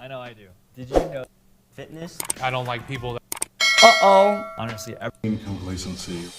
I know I do. Did you know fitness? I don't like people that... Uh-oh. Honestly, Complacency.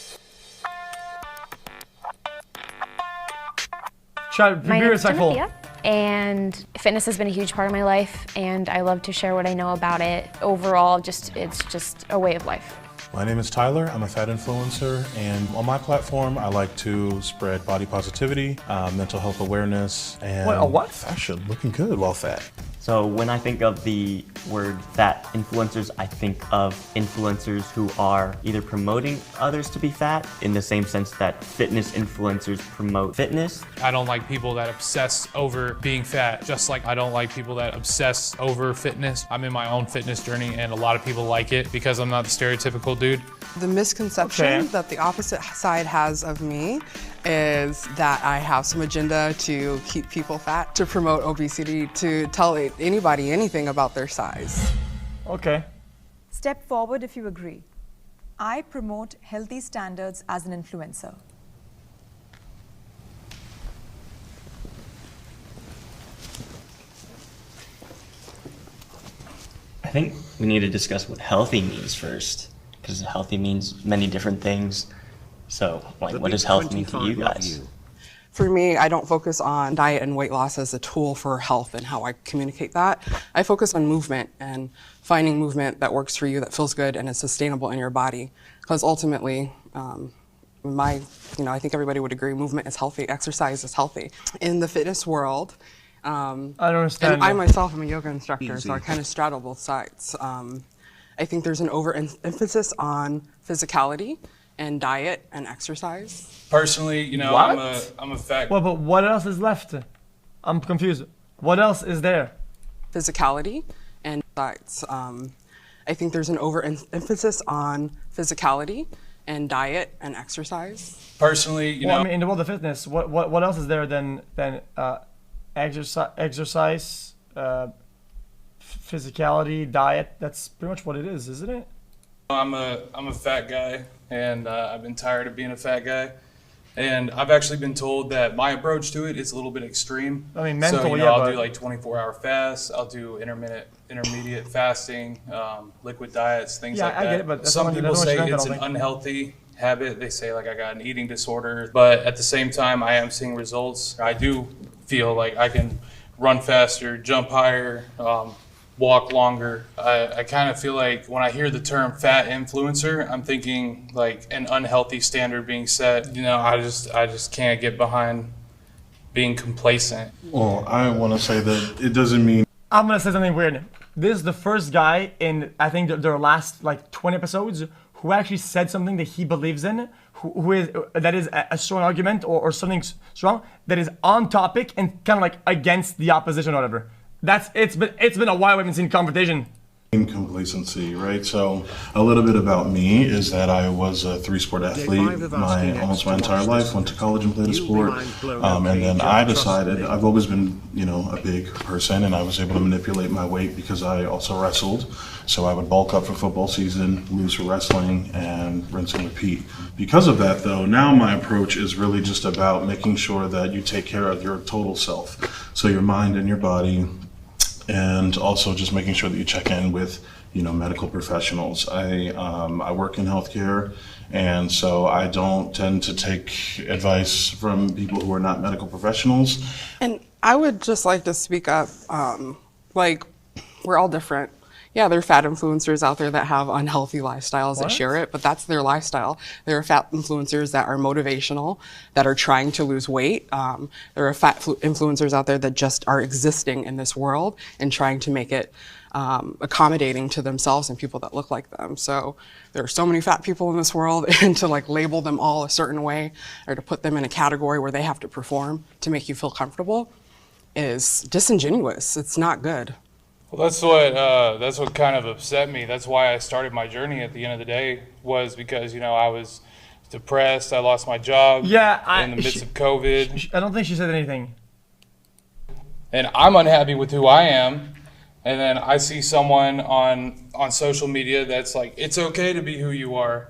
Try to My be name is respectful. Timothea, and fitness has been a huge part of my life, and I love to share what I know about it. Overall, it's just a way of life. My name is Tyler. I'm a fat influencer, and on my platform, I like to spread body positivity, mental health awareness, and What, a what? fashion. Looking good while fat. So when I think of the word fat influencers, I think of influencers who are either promoting others to be fat in the same sense that fitness influencers promote fitness. I don't like people that obsess over being fat, just like I don't like people that obsess over fitness. I'm in my own fitness journey and a lot of people like it because I'm not the stereotypical dude. The misconception Okay. that the opposite side has of me is that I have some agenda to keep people fat, to promote obesity, to tell anybody anything about their size. Okay. Step forward if you agree. I promote healthy standards as an influencer. I think we need to discuss what healthy means first, because healthy means many different things. So, like, what does health mean to you guys? For me, I don't focus on diet and weight loss as a tool for health and how I communicate that. I focus on movement and finding movement that works for you, that feels good and is sustainable in your body. Because ultimately, I think everybody would agree, movement is healthy, exercise is healthy. In the fitness world, I don't understand. and I myself am a yoga instructor, so I kind of straddle both sides. I think there's an overemphasis on physicality and diet and exercise. Personally, you know, What? I'm a fat... Well, but what else is left? I'm confused. What else is there? Physicality and diets. I think there's an overemphasis on physicality and diet and exercise. Personally, you Well, know... I mean, in the world of fitness, what else is there than exercise, physicality, diet? That's pretty much what it is, isn't it? I'm a fat guy, and I've been tired of being a fat guy. And I've actually been told that my approach to it is a little bit extreme. I mean, so, mental, you know, yeah, I'll but- do like 24-hour fasts. I'll do intermediate fasting, liquid diets, things Yeah, like I that. get it, but that's Some not- people that's not what say you meant, I it's don't an think. unhealthy habit. They say like I got an eating disorder, but at the same time, I am seeing results. I do feel like I can run faster, jump higher, walk longer. I kind of feel like when I hear the term fat influencer, I'm thinking like an unhealthy standard being set. You know, I just can't get behind being complacent. Well, I want to say that it doesn't mean I'm gonna say something weird. This is the first guy in, I think, their last like 20 episodes who actually said something that he believes in, that is a strong argument or something strong that is on topic and kind of like against the opposition or whatever. It's been a while we haven't seen confrontation. complacency, right? So a little bit about me is that I was a 3-sport athlete almost my entire life, went to college and played a sport, and then I decided, I've always been, a big person, and I was able to manipulate my weight because I also wrestled. So I would bulk up for football season, lose for wrestling, and rinse and repeat. Because of that though, now my approach is really just about making sure that you take care of your total self. So your mind and your body, and also just making sure that you check in with, medical professionals. I work in healthcare, and so I don't tend to take advice from people who are not medical professionals. And I would just like to speak up, we're all different. Yeah, there are fat influencers out there that have unhealthy lifestyles that share it, but that's their lifestyle. There are fat influencers that are motivational, that are trying to lose weight. There are fat influencers out there that just are existing in this world and trying to make it accommodating to themselves and people that look like them. So there are so many fat people in this world, and to label them all a certain way or to put them in a category where they have to perform to make you feel comfortable is disingenuous. It's not good. Well, that's what kind of upset me. That's why I started my journey at the end of the day, was because, I was depressed. I lost my job in the midst of COVID. I don't think she said anything. And I'm unhappy with who I am. And then I see someone on social media that's like, it's okay to be who you are.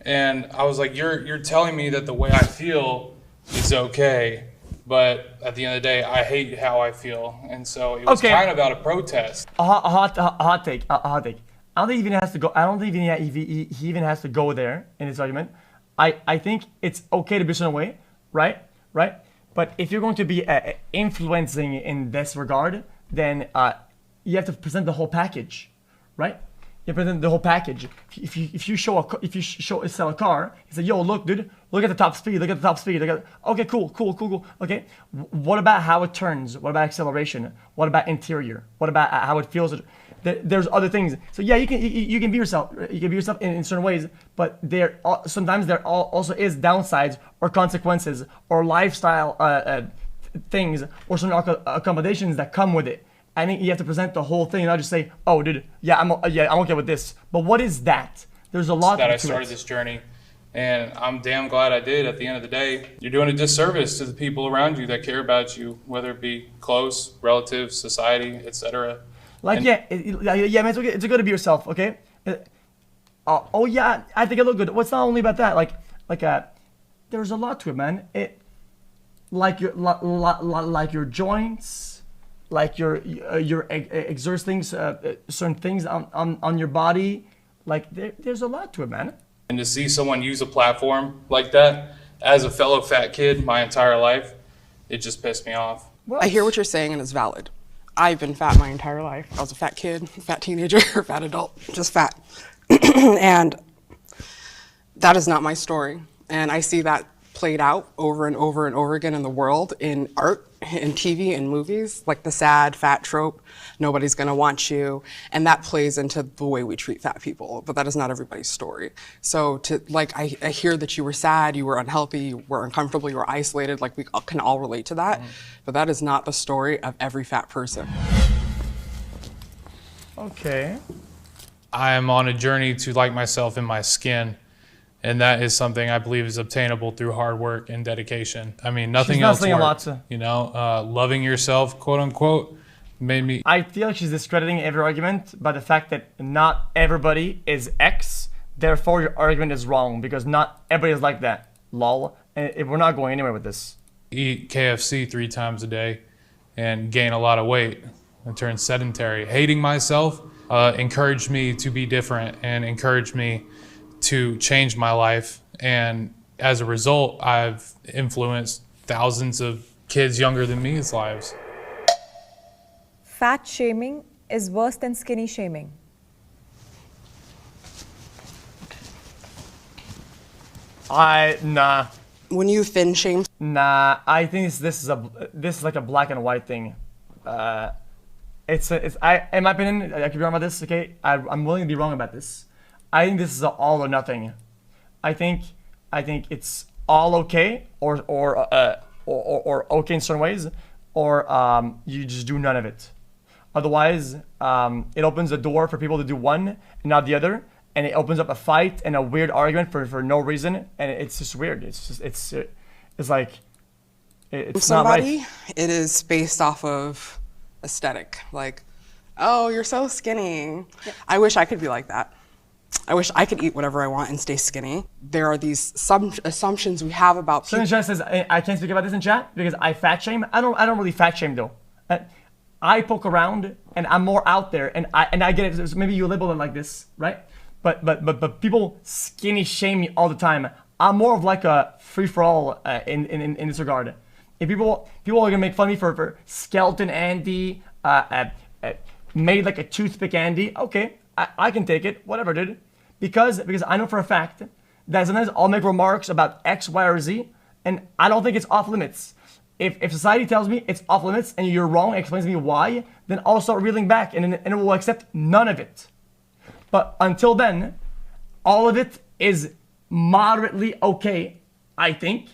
And I was like, you're telling me that the way I feel is okay, But at the end of the day, I hate how I feel. And so it was kind of out of protest. A hot take. I don't think he even has to go. I don't think he even has to go there in his argument. I think it's okay to be a certain way, right? But if you're going to be influencing in this regard, then you have to present the whole package, right? You present the whole package. If you sell a car, you say, yo, look, dude, look at the top speed. Okay, cool. Okay, what about how it turns? What about acceleration? What about interior? What about how it feels? There's other things. So yeah, you can be yourself. You can be yourself in certain ways, but sometimes there also is downsides or consequences or lifestyle things or some accommodations that come with it. I think you have to present the whole thing, not just say, "Oh, dude, I'm okay with this." But what is that? There's a lot. That I started this journey, and I'm damn glad I did. At the end of the day, you're doing a disservice to the people around you that care about you, whether it be close, relatives, society, etc. Man, it's okay. It's good to be yourself, okay? I think I look good. What's not only about that, there's a lot to it, man. Like your joints. Like your exert things, certain things on your body, like there's a lot to it, man. And to see someone use a platform like that as a fellow fat kid my entire life, it just pissed me off. What? I hear what you're saying and it's valid. I've been fat my entire life. I was a fat kid, fat teenager, fat adult, just fat. And that is not my story. And I see that played out over and over and over again in the world, in art, in TV, in movies, like the sad fat trope, nobody's gonna want you, and that plays into the way we treat fat people, but that is not everybody's story. So I hear that you were sad, you were unhealthy, you were uncomfortable, you were isolated, like we can all relate to that, but that is not the story of every fat person. Okay. I am on a journey to like myself in my skin. And that is something I believe is obtainable through hard work and dedication. I mean, nothing else worked. Loving yourself, quote unquote, made me. I feel like she's discrediting every argument by the fact that not everybody is X. Therefore, your argument is wrong because not everybody is like that. Lol. And we're not going anywhere with this. Eat KFC 3 times a day and gain a lot of weight and turn sedentary. Hating myself encouraged me to be different and encouraged me to change my life, and as a result, I've influenced thousands of kids younger than me's lives. Fat shaming is worse than skinny shaming. Nah. When you thin shame, Nah, I think this is like a black and white thing. In my opinion, I could be wrong about this. Okay, I'm willing to be wrong about this. I think this is an all or nothing. I think it's all okay or okay in certain ways, or you just do none of it. Otherwise, it opens the door for people to do one and not the other, and it opens up a fight and a weird argument for no reason, and it's just weird. It's like it's somebody, not right. it is based off of aesthetic. Like, oh, you're so skinny. Yeah. I wish I could be like that. I wish I could eat whatever I want and stay skinny. There are these assumptions we have about people. Someone in chat says, I can't speak about this in chat because I fat shame. I don't really fat shame though. I poke around and I'm more out there and I get it. Maybe you label it like this, right? But people skinny shame me all the time. I'm more of like a free-for-all in this regard. If people are gonna make fun of me for skeleton Andy, made like a toothpick Andy, okay. I can take it, whatever, dude. Because I know for a fact that sometimes I'll make remarks about X, Y, or Z, and I don't think it's off limits. If society tells me it's off limits and you're wrong, explains to me why, then I'll start reeling back and it will accept none of it. But until then, all of it is moderately okay, I think,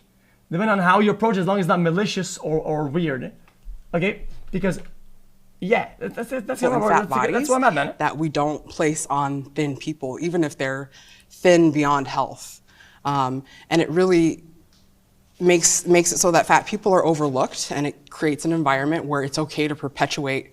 depending on how you approach it, as long as it's not malicious or weird. Okay? Because yeah, that's where I'm at, man. That we don't place on thin people, even if they're thin beyond health. And it really makes it so that fat people are overlooked, and it creates an environment where it's okay to perpetuate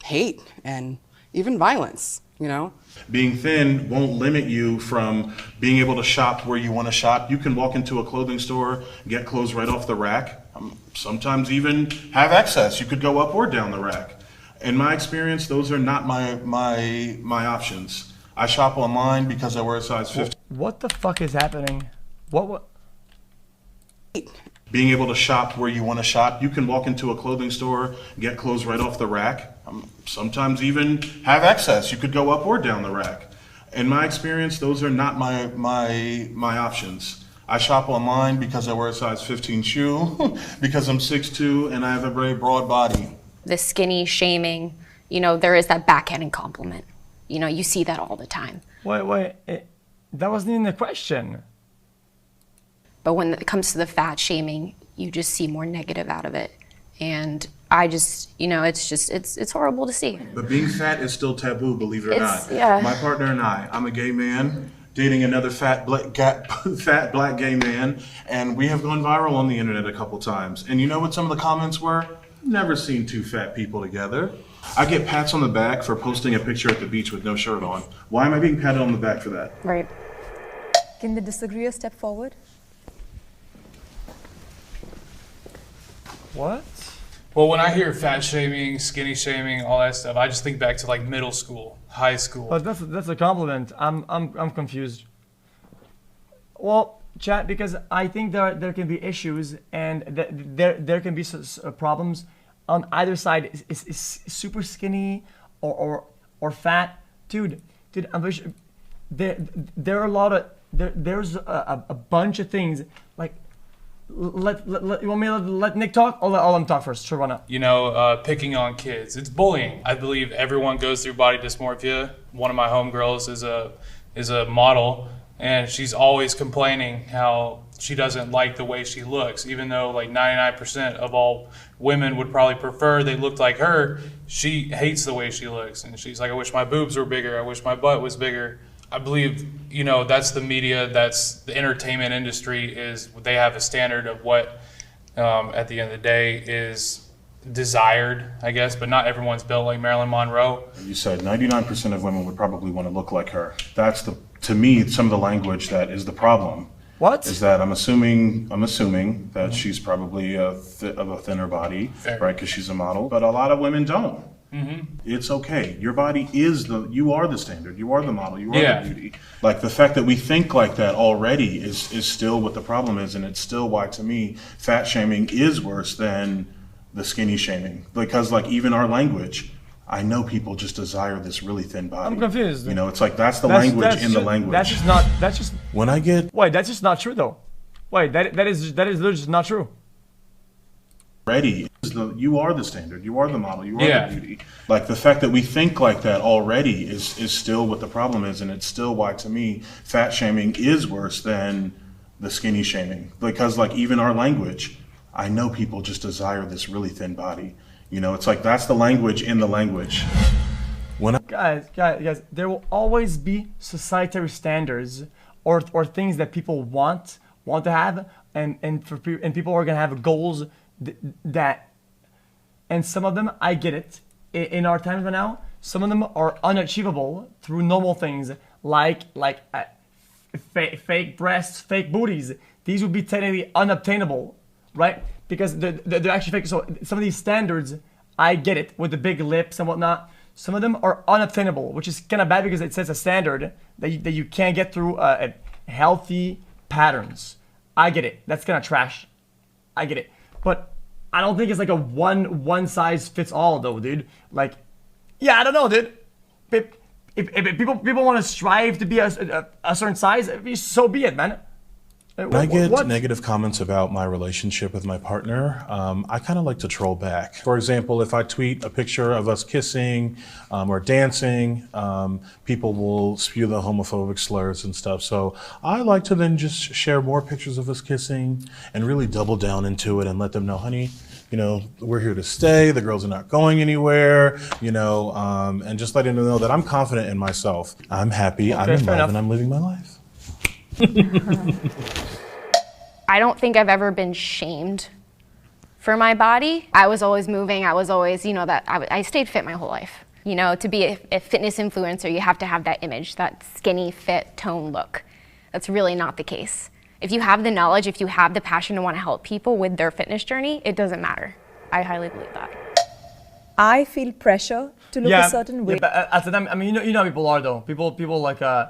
hate and even violence, you know? Being thin won't limit you from being able to shop where you want to shop. You can walk into a clothing store, get clothes right off the rack, Sometimes even have excess. You could go up or down the rack. In my experience, those are not my options. I shop online because I wear a size 15. What the fuck is happening? What? Being able to shop where you want to shop. You can walk into a clothing store, get clothes right off the rack. Sometimes even have excess. You could go up or down the rack. In my experience, those are not my options. I shop online because I wear a size 15 shoe, because I'm 6'2", and I have a very broad body. The skinny shaming, you know, there is that backhanded compliment. You know, you see that all the time. Wait, that wasn't even the question. But when it comes to the fat shaming, you just see more negative out of it. And I just, you know, it's horrible to see. But being fat is still taboo, believe it or not. Yeah. My partner and I'm a gay man, dating another fat black gay man, and we have gone viral on the internet a couple times. And you know what some of the comments were? Never seen two fat people together. I get pats on the back for posting a picture at the beach with no shirt on. Why am I being patted on the back for that? Right. Can the disagreeer step forward? What? Well, when I hear fat shaming, skinny shaming, all that stuff, I just think back to like middle school, high school. But that's a compliment. I'm confused. Well, chat, because I think there can be issues and there can be problems on either side. Is super skinny or fat, dude. There are a lot of there's a bunch of things like. You want me to let Nick talk? I'll let him talk first. Sure, why not? You know, picking on kids. It's bullying. I believe everyone goes through body dysmorphia. One of my homegirls is a model, and she's always complaining how she doesn't like the way she looks. Even though like 99% of all women would probably prefer they looked like her, she hates the way she looks. And she's like, I wish my boobs were bigger. I wish my butt was bigger. I believe, you know, that's the media, that's the entertainment industry, is they have a standard of what, at the end of the day, is desired, I guess, but not everyone's built like Marilyn Monroe. You said 99% of women would probably want to look like her. That's to me, some of the language that is the problem. What? Is that I'm assuming that she's probably of a thinner body, Fair. right? Because she's a model, but a lot of women don't. It's okay. Your body you are the standard. You are the model. You are the beauty. Like the fact that we think like that already is still what the problem is, and it's still why, to me, fat shaming is worse than the skinny shaming. Because like even our language, I know people just desire this really thin body. I'm confused. You know, it's like that's the language in the language. That's just. When I get Wait, that's just not true though. Wait, that is literally just not true. ready, you are the standard. You are the model. You are the beauty. Like the fact that we think like that already is still what the problem is, and it's still why, to me, fat shaming is worse than the skinny shaming. Because like even our language, I know people just desire this really thin body. You know, it's like that's the language in the language. Guys, there will always be societary standards or things that people want to have, and people are gonna have goals that, and some of them, I get it. In our times right now, some of them are unachievable through normal things like fake breasts, fake booties. These would be technically unobtainable, right? Because they're actually fake. So some of these standards, I get it, with the big lips and whatnot. Some of them are unobtainable, which is kind of bad because it sets a standard that you can't get through healthy patterns. I get it. That's kind of trash. I get it. But I don't think it's like a one size fits all though, dude. Like, yeah, I don't know, dude. If people want to strive to be a certain size, so be it, man. When I get negative comments about my relationship with my partner, I kind of like to troll back. For example, if I tweet a picture of us kissing or dancing, people will spew the homophobic slurs and stuff. So I like to then just share more pictures of us kissing and really double down into it and let them know, honey, you know, we're here to stay. The girls are not going anywhere, you know, and just letting them know that I'm confident in myself. I'm happy, I'm in love, and I'm living my life. I don't think I've ever been shamed for my body. I was always moving. I was always, you know, that I stayed fit my whole life. You know, to be a fitness influencer, you have to have that image, that skinny, fit, toned look. That's really not the case. If you have the knowledge, if you have the passion to want to help people with their fitness journey, it doesn't matter. I highly believe that. I feel pressure to look a certain way. Yeah, but at the time, I mean, you know how people are though. People like I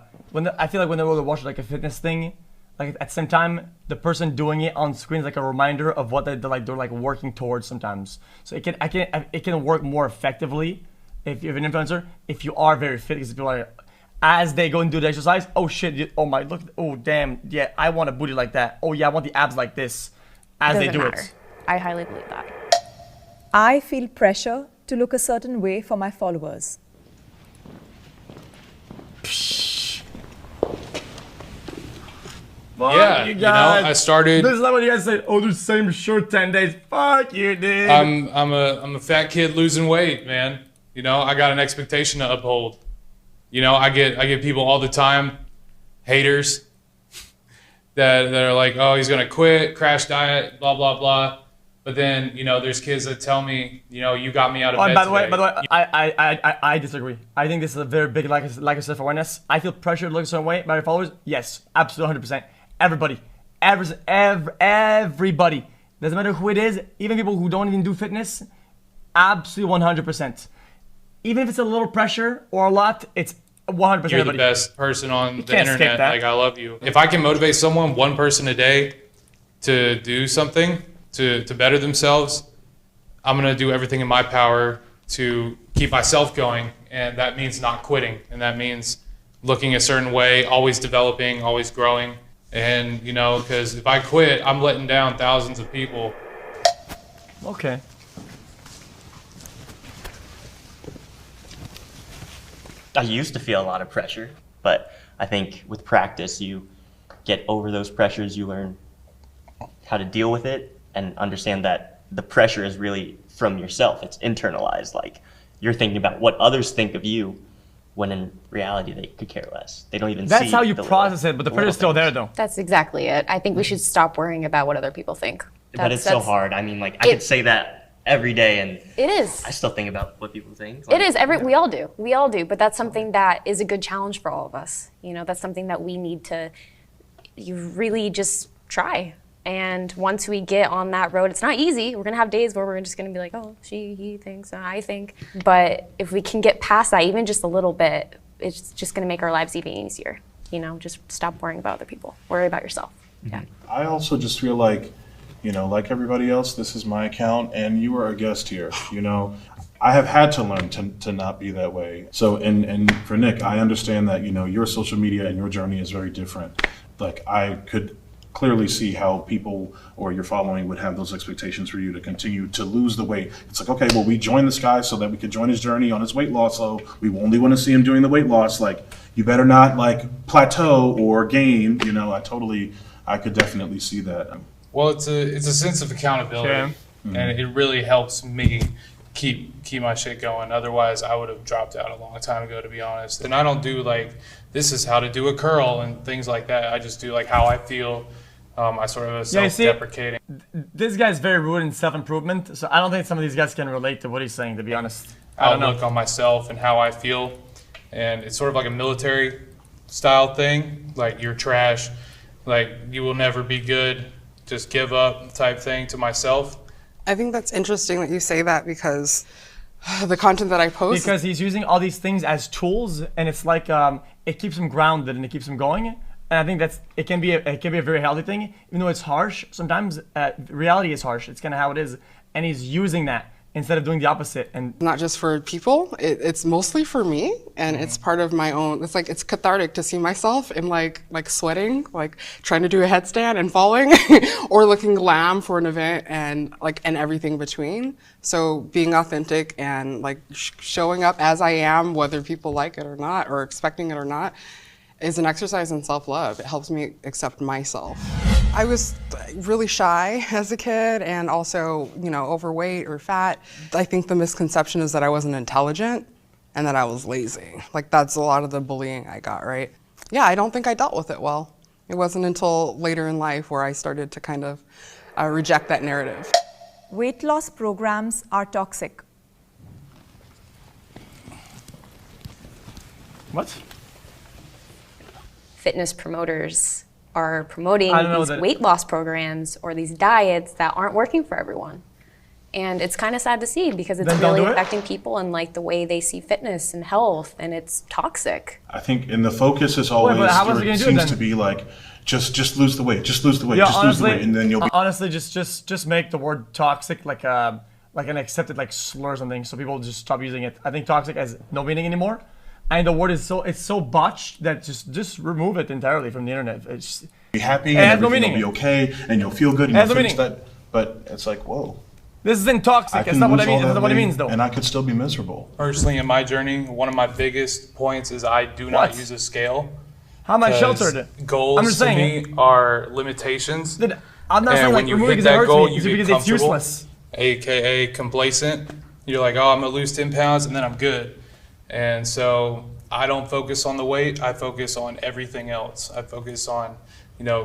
feel like when they watch like a fitness thing, like at the same time, the person doing it on screen is like a reminder of what they're like working towards sometimes. So it can work more effectively if you're an influencer if you are very fit, because people are, as they go and do the exercise, oh shit, oh my, look, oh damn, yeah, I want a booty like that. Oh yeah, I want the abs like this. As they do it. I highly believe that. I feel pressure to look a certain way for my followers. Yeah, you know, I started. This is not what you guys say. Oh, the same shirt 10 days. Fuck you, dude. I'm a fat kid losing weight, man. You know, I got an expectation to uphold. You know, I get people all the time, haters, that are like, oh, he's gonna quit, crash diet, blah blah blah. But then, you know, there's kids that tell me, you know, you got me out of bed today. By the way, I disagree. I think this is a very big lack of self-awareness. I feel pressure to look a certain way by your followers. Yes, absolutely, 100%. Everybody. Doesn't matter who it is, even people who don't even do fitness, absolutely 100%. Even if it's a little pressure or a lot, it's 100% You're everybody. the best person on the internet. Like, I love you. If I can motivate someone, one person a day, to do something, to better themselves, I'm going to do everything in my power to keep myself going. And that means not quitting. And that means looking a certain way, always developing, always growing. And, you know, because if I quit, I'm letting down thousands of people. Okay. I used to feel a lot of pressure, but I think with practice, you get over those pressures, you learn how to deal with it, and understand that the pressure is really from yourself. It's internalized. Like, you're thinking about what others think of you, when in reality they could care less. They don't even see. That's how you process it, but the pressure's still there though. That's exactly it. I think we should stop worrying about what other people think. But it's so hard. I mean, like, I could say that every day, and it is. I still think about what people think. Like, it is. We all do. But that's something that is a good challenge for all of us. You know, that's something that we need to really just try. And once we get on that road, it's not easy. We're gonna have days where we're just gonna be like, oh, he thinks, I think. But if we can get past that, even just a little bit, it's just gonna make our lives even easier. You know, just stop worrying about other people. Worry about yourself. Yeah. I also just feel like, you know, like everybody else, this is my account and you are a guest here. You know, I have had to learn to not be that way. So, and for Nick, I understand that, you know, your social media and your journey is very different. Like, I could clearly see how people or your following would have those expectations for you to continue to lose the weight. It's like, okay, well, we joined this guy so that we could join his journey on his weight loss. So we only want to see him doing the weight loss. Like, you better not like plateau or gain. You know, I could definitely see that. Well, it's a sense of accountability, and it really helps me keep my shit going. Otherwise, I would have dropped out a long time ago, to be honest. And I don't do like, this is how to do a curl and things like that. I just do like how I feel. I sort of self-deprecating. This guy's very rooted in self-improvement, so I don't think some of these guys can relate to what he's saying, to be honest. Outlook on myself and how I feel. And it's sort of like a military style thing. Like, you're trash. Like, you will never be good. Just give up type thing to myself. I think that's interesting that you say that, because the content that I post. Because he's using all these things as tools, and it's like it keeps him grounded and it keeps him going. And I think it can be a very healthy thing, even though it's harsh. Sometimes reality is harsh. It's kind of how it is, and he's using that instead of doing the opposite. And not just for people, it's mostly for me, and it's part of my own. It's like, it's cathartic to see myself in like sweating, like trying to do a headstand and falling, or looking glam for an event, and everything between. So being authentic and like showing up as I am, whether people like it or not, or expecting it or not, is an exercise in self-love. It helps me accept myself. I was really shy as a kid, and also, you know, overweight or fat. I think the misconception is that I wasn't intelligent and that I was lazy. Like, that's a lot of the bullying I got, right? Yeah, I don't think I dealt with it well. It wasn't until later in life where I started to kind of reject that narrative. Weight loss programs are toxic. what? Fitness promoters are promoting I don't know these that- weight loss programs or these diets that aren't working for everyone. And it's kind of sad to see because it's Then don't really do it? affecting people and like the way they see fitness and health, and it's toxic. I think, and the focus is always, how was or he it gonna do it seems then? to be like, just lose the weight, just lose the weight, Yeah, just lose the weight, and then you'll be. honestly, just make the word toxic like an accepted like slur or something, so people just stop using it. I think toxic has no meaning anymore, and the word is so botched that just remove it entirely from the internet. It's Be happy It and has no everything will meaning. be okay and you'll feel good and It has you'll no finish meaning. that. But it's like, whoa. this isn't toxic. It's can not what I lose mean. all That's that not what it weight means though. And I could still be miserable. Personally, in my journey, one of my biggest points is I do not What? use a scale. How am I 'cause sheltered? Goals I'm just to saying. me are limitations. Dude, I'm not And saying when like you removing hit because it that hurts goal, me. you It's get because it's comfortable, useless. aka complacent. You're like, oh, I'm gonna lose 10 pounds and then I'm good. And so I don't focus on the weight. I focus on everything else. I focus on,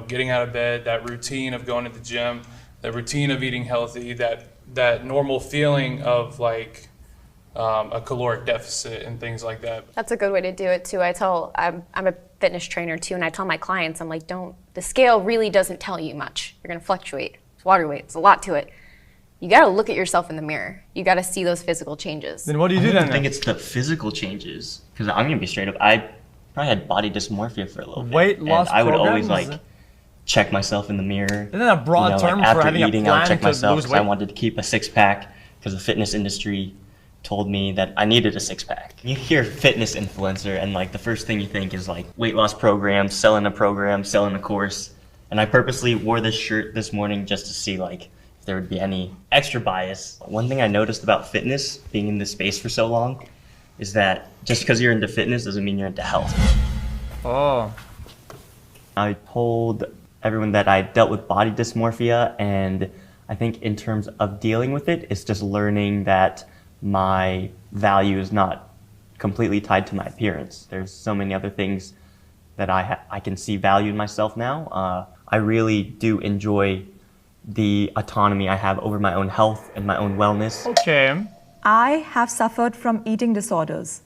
getting out of bed, that routine of going to the gym, the routine of eating healthy, that normal feeling of like a caloric deficit and things like that. That's a good way to do it too. I'm a fitness trainer too, and I tell my clients, I'm like, the scale really doesn't tell you much. You're gonna fluctuate. It's water weight. It's a lot to it. You gotta look at yourself in the mirror. You gotta see those physical changes. Then what do you I do don't then? think it's the physical changes, because I'm gonna be straight up. I probably had body dysmorphia for a little bit. Weight loss and I would always programs? like check myself in the mirror. Isn't that a broad term for after having a eating, I plan would check to myself lose because I weight? wanted to keep a six-pack because the fitness industry told me that I needed a six-pack. You hear fitness influencer and like the first thing you think is like weight loss program, selling a course. And I purposely wore this shirt this morning just to see like if there would be any extra bias. One thing I noticed about fitness, being in this space for so long, is that just because you're into fitness doesn't mean you're into health. Oh. I told everyone that I dealt with body dysmorphia, and I think in terms of dealing with it, it's just learning that my value is not completely tied to my appearance. There's so many other things that I can see value in myself now. I really do enjoy the autonomy I have over my own health and my own wellness. Okay. I have suffered from eating disorders.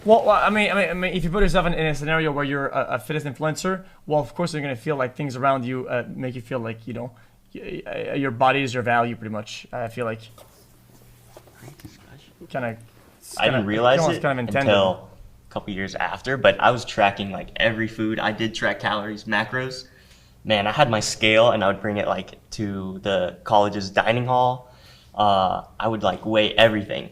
Well, I mean, if you put yourself in a scenario where you're a fitness influencer, well, of course you're gonna feel like things around you make you feel like your body is your value, pretty much. I feel like I didn't realize it kind of intended. until a couple years after, but I was tracking like every food. I did track calories, macros. Man, I had my scale and I would bring it like to the college's dining hall. I would like weigh everything,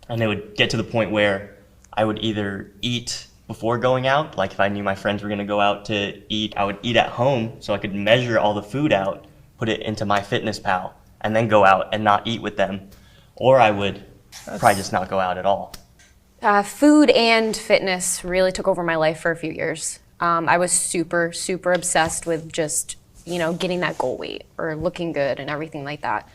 and it would get to the point where I would either eat before going out, like if I knew my friends were gonna go out to eat, I would eat at home so I could measure all the food out, put it into MyFitnessPal, and then go out and not eat with them. Or I would probably just not go out at all. Food and fitness really took over my life for a few years. I was super, super obsessed with just, getting that goal weight or looking good and everything like that.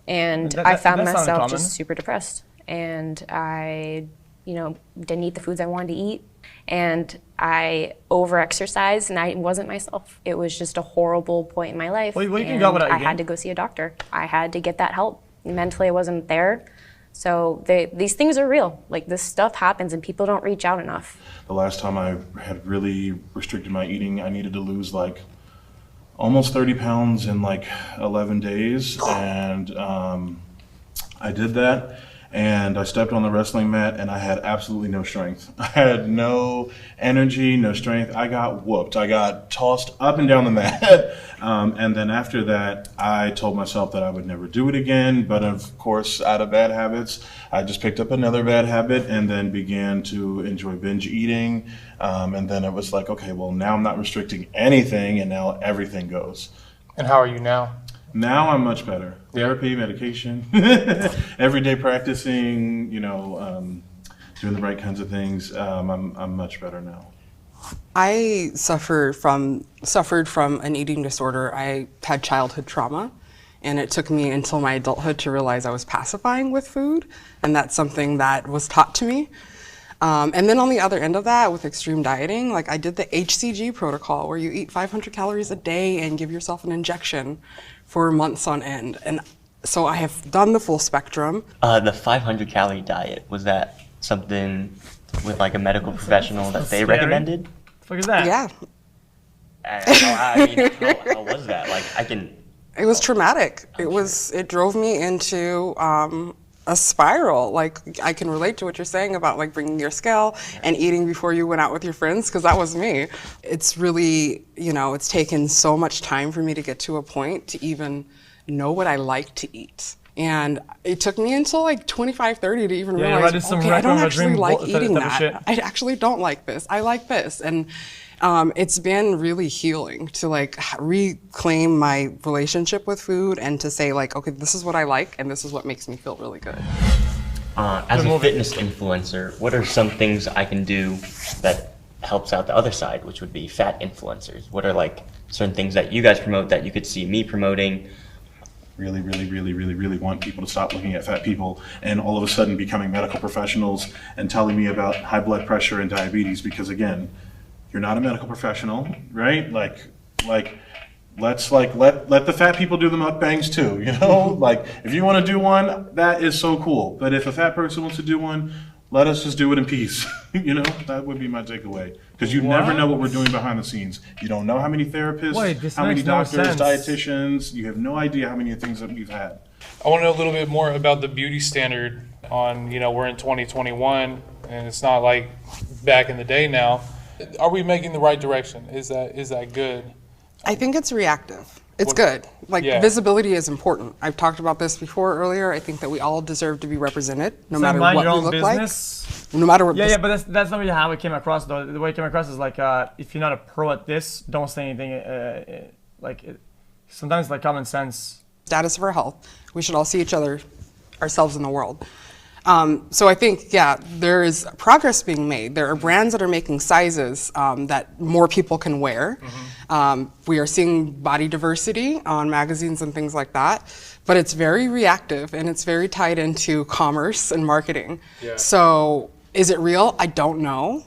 And I found that's not myself uncommon. just super depressed. And I, didn't eat the foods I wanted to eat. And I over-exercised and I wasn't myself. It was just a horrible point in my life. Well, you can and go without I eating. had to go see a doctor. I had to get that help. Mentally, I wasn't there. So these things are real. Like, this stuff happens and people don't reach out enough. The last time I had really restricted my eating, I needed to lose like almost 30 pounds in like 11 days. And I did that. And I stepped on the wrestling mat and I had absolutely no strength. I had no energy, no strength. I got whooped. I got tossed up and down the mat. And then after that, I told myself that I would never do it again. But of course, out of bad habits, I just picked up another bad habit and then began to enjoy binge eating. And then it was like, okay, well, now I'm not restricting anything and now everything goes. And how are you now? Now I'm much better. Therapy, medication, every day practicing, doing the right kinds of things. I'm much better now. I suffered from an eating disorder. I had childhood trauma, and it took me until my adulthood to realize I was pacifying with food, and that's something that was taught to me. And then on the other end of that, with extreme dieting, like I did the HCG protocol, where you eat 500 calories a day and give yourself an injection for months on end. And so I have done the full spectrum. The 500 calorie diet, was that something with like a medical professional that they scary. recommended? The fuck is that? Yeah, How was that? Like, I can. it was traumatic. It drove me into a spiral. Like, I can relate to what you're saying about like bringing your scale and eating before you went out with your friends, because that was me. It's really, it's taken so much time for me to get to a point to even know what I like to eat. And it took me until like 25, 30 to even realize, okay, I don't actually like eating that. I actually don't like this. I like this. And it's been really healing to like reclaim my relationship with food and to say like, okay, this is what I like and this is what makes me feel really good. As a fitness influencer, what are some things I can do that helps out the other side, which would be fat influencers? What are like certain things that you guys promote that you could see me promoting? Really want people to stop looking at fat people and all of a sudden becoming medical professionals and telling me about high blood pressure and diabetes, because again, you're not a medical professional, right? Like let's let the fat people do the mukbangs too, Like if you want to do one, that is so cool. But if a fat person wants to do one, let us just do it in peace. That would be my takeaway. Because you never know what we're doing behind the scenes. You don't know how many therapists, how many doctors, dietitians. You have no idea how many things that we've had. I want to know a little bit more about the beauty standard on, we're in 2021 and it's not like back in the day now. Are we making the right direction? Is that good? I think it's reactive. It's good. Like, visibility is important. I've talked about this before earlier. I think that we all deserve to be represented, no matter what we look like. No matter what. Yeah, but that's not really how it came across, though. The way it came across is like, if you're not a pro at this, don't say anything. Sometimes like common sense. Status of our health. We should all see ourselves in the world. So I think, there is progress being made. There are brands that are making sizes that more people can wear. We are seeing body diversity on magazines and things like that, but it's very reactive and it's very tied into commerce and marketing. Yeah. So is it real? I don't know,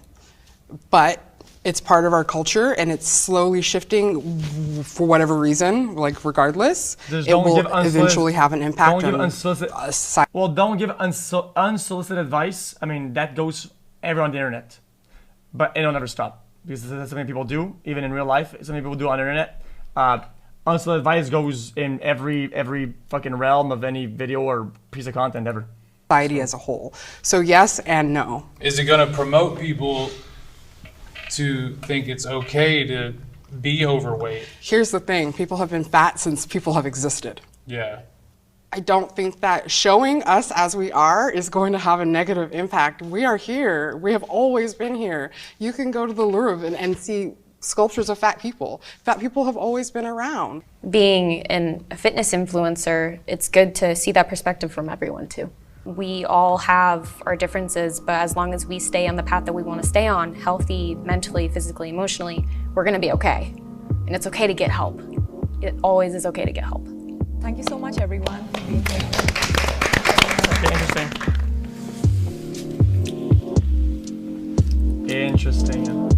but it's part of our culture and it's slowly shifting for whatever reason, like regardless. It will eventually have an impact on society. Well, don't give unsolicited advice. I mean, that goes everywhere on the internet, but it'll never stop because that's something people do, even in real life. Something people do on the internet. Unsolicited advice goes in every fucking realm of any video or piece of content ever. Society as a whole. So yes and no. Is it going to promote people to think it's okay to be overweight? Here's the thing, people have been fat since people have existed. Yeah. I don't think that showing us as we are is going to have a negative impact. We are here. We have always been here. You can go to the Louvre and see sculptures of fat people. Fat people have always been around. Being a fitness influencer, it's good to see that perspective from everyone too. We all have our differences, but as long as we stay on the path that we want to stay on, healthy, mentally, physically, emotionally, we're going to be okay. And it's okay to get help. It always is okay to get help. Thank you so much, everyone. Interesting.